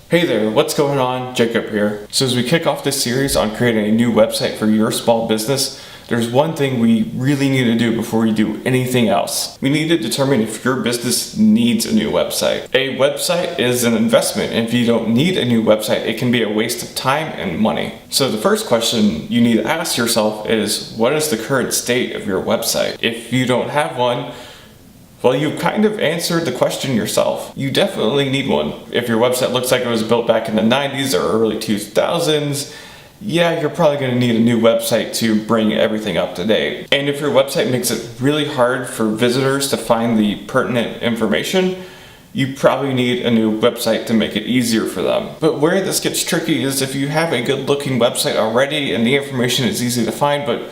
Hey there, what's going on? Jacob here. So as we kick off this series on creating a new website for your small business, there's one thing we really need to do before we do anything else. We need to determine if your business needs a new website. A website is an investment, and if you don't need a new website, it can be a waste of time and money. So the first question you need to ask yourself is, what is the current state of your website? If you don't have one, well, you kind of answered the question yourself. You definitely need one. If your website looks like it was built back in the 90s or early 2000s, yeah, you're probably going to need a new website to bring everything up to date. And if your website makes it really hard for visitors to find the pertinent information, you probably need a new website to make it easier for them. But where this gets tricky is if you have a good looking website already and the information is easy to find, but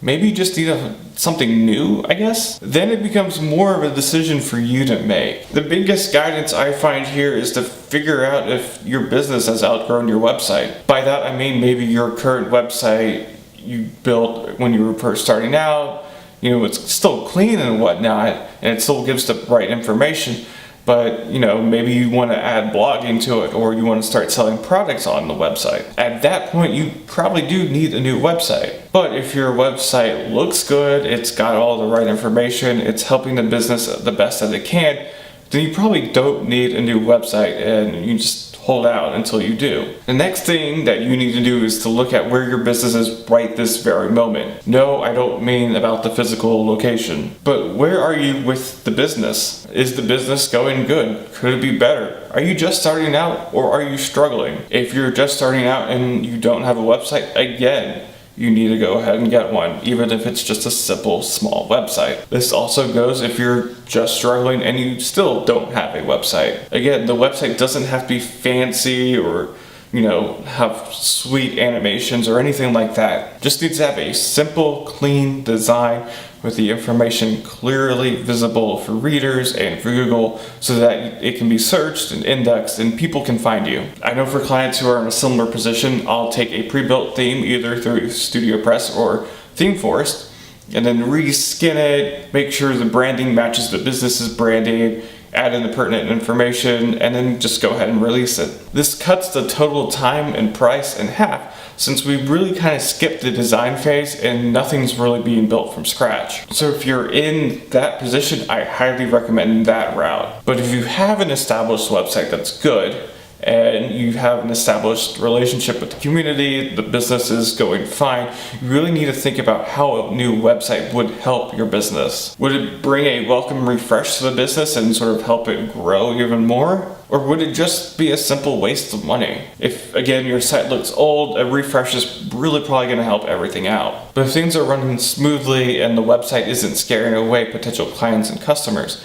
maybe you just need something new, I guess? Then it becomes more of a decision for you to make. The biggest guidance I find here is to figure out if your business has outgrown your website. By that I mean maybe your current website you built when you were first starting out, it's still clean and whatnot, and it still gives the right information. But maybe you want to add blogging to it, or you want to start selling products on the website. At that point, you probably do need a new website. But if your website looks good, it's got all the right information, it's helping the business the best that it can, then you probably don't need a new website, and you just hold out until you do. The next thing that you need to do is to look at where your business is right this very moment. No, I don't mean about the physical location, but where are you with the business? Is the business going good? Could it be better? Are you just starting out, or are you struggling? If you're just starting out and you don't have a website, again, you need to go ahead and get one, even if it's just a simple, small website. This also goes if you're just struggling and you still don't have a website. Again, the website doesn't have to be fancy or have sweet animations or anything like that. Just needs to have a simple, clean design with the information clearly visible for readers and for Google so that it can be searched and indexed and people can find you. I know for clients who are in a similar position, I'll take a pre-built theme either through StudioPress or ThemeForest and then reskin it, make sure the branding matches the business's branding, add in the pertinent information, and then just go ahead and release it. This cuts the total time and price in half, since we really kind of skipped the design phase and nothing's really being built from scratch. So if you're in that position, I highly recommend that route. But if you have an established website that's good, and you have an established relationship with the community, the business is going fine, you really need to think about how a new website would help your business. Would it bring a welcome refresh to the business and sort of help it grow even more? Or would it just be a simple waste of money? If, again, your site looks old, a refresh is really probably going to help everything out. But if things are running smoothly and the website isn't scaring away potential clients and customers,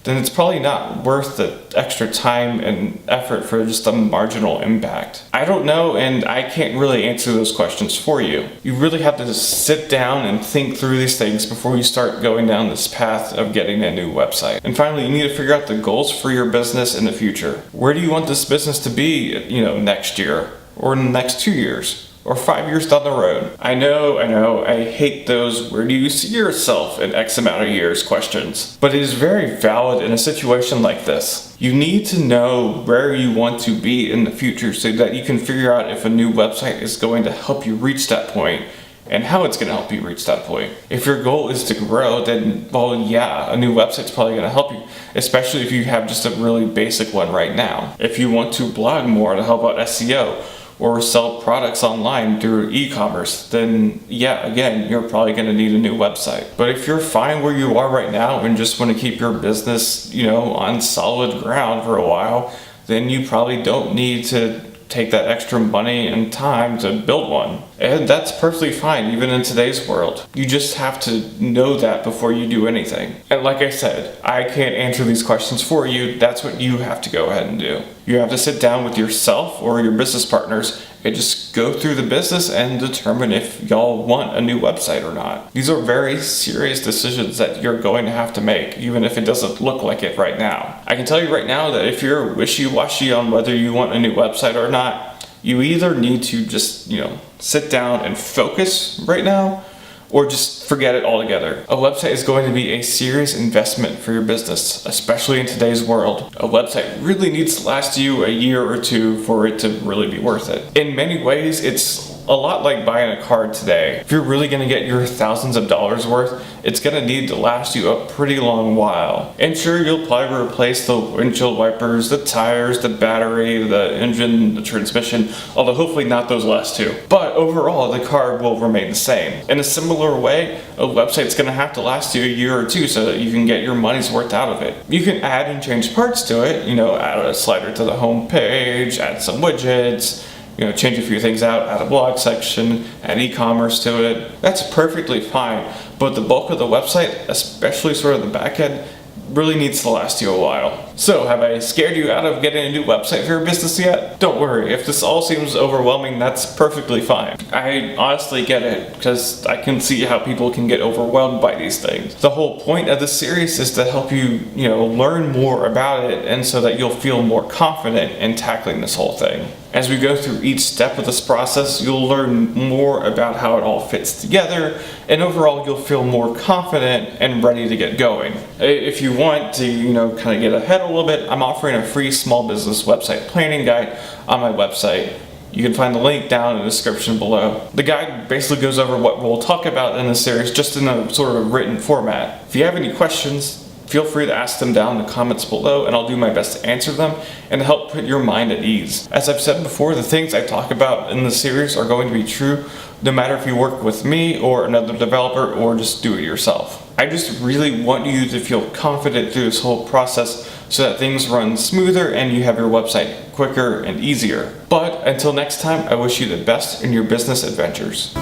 then it's probably not worth the extra time and effort for just a marginal impact. I don't know, and I can't really answer those questions for you. You really have to just sit down and think through these things before you start going down this path of getting a new website. And finally, you need to figure out the goals for your business in the future. Where do you want this business to be, next year, or in the next 2 years? Or 5 years down the road? I know, I hate those where do you see yourself in X amount of years questions. But it is very valid in a situation like this. You need to know where you want to be in the future so that you can figure out if a new website is going to help you reach that point and how it's going to help you reach that point. If your goal is to grow, then, a new website's probably going to help you, especially if you have just a really basic one right now. If you want to blog more to help out SEO, or sell products online through e-commerce, then again, you're probably going to need a new website. But if you're fine where you are right now and just want to keep your business, on solid ground for a while, then you probably don't need to take that extra money and time to build one. And that's perfectly fine, even in today's world. You just have to know that before you do anything. And like I said, I can't answer these questions for you. That's what you have to go ahead and do. You have to sit down with yourself or your business partners and just go through the business and determine if y'all want a new website or not. These are very serious decisions that you're going to have to make, even if it doesn't look like it right now. I can tell you right now that if you're wishy-washy on whether you want a new website or not, you either need to just, sit down and focus right now, or just forget it altogether. A website is going to be a serious investment for your business, especially in today's world. A website really needs to last you a year or two for it to really be worth it. In many ways, it's a lot like buying a car today. If you're really going to get your thousands of dollars worth, it's going to need to last you a pretty long while. And sure, you'll probably replace the windshield wipers, the tires, the battery, the engine, the transmission, although hopefully not those last two. But overall, the car will remain the same. In a similar way, a website's going to have to last you a year or two so that you can get your money's worth out of it. You can add and change parts to it, add a slider to the home page, add some widgets, change a few things out, add a blog section, add e-commerce to it. That's perfectly fine, but the bulk of the website, especially sort of the back end, really needs to last you a while. So, have I scared you out of getting a new website for your business yet? Don't worry, if this all seems overwhelming, that's perfectly fine. I honestly get it, because I can see how people can get overwhelmed by these things. The whole point of this series is to help you, learn more about it, and so that you'll feel more confident in tackling this whole thing. As we go through each step of this process, you'll learn more about how it all fits together, and overall you'll feel more confident and ready to get going. If you want to, kind of get ahead a little bit, I'm offering a free small business website planning guide on my website. You can find the link down in the description below. The guide basically goes over what we'll talk about in this series, just in a sort of written format. If you have any questions, feel free to ask them down in the comments below, and I'll do my best to answer them and to help put your mind at ease. As I've said before, the things I talk about in the series are going to be true no matter if you work with me or another developer or just do it yourself. I just really want you to feel confident through this whole process so that things run smoother and you have your website quicker and easier. But until next time, I wish you the best in your business adventures.